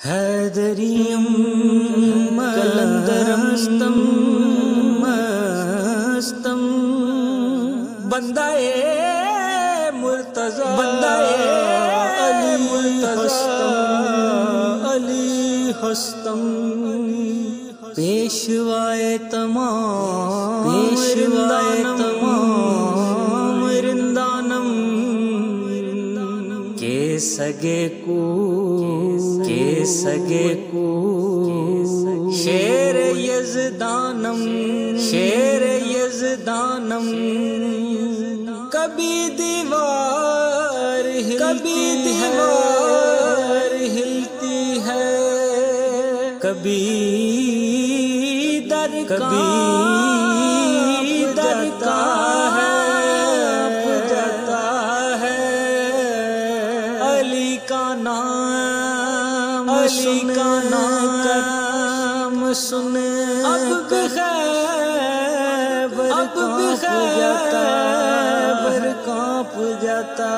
حیدریم کلندرمستم مستم بندہ مرتضی علی ہستم علی ہستم پیشوائے تمام رندانم کے سگے کو شیر یزدانم کبھی دیوار ہلتی ہے کبھی در جاتا ہے علی کا نام سن اب خیبر کانپ جاتا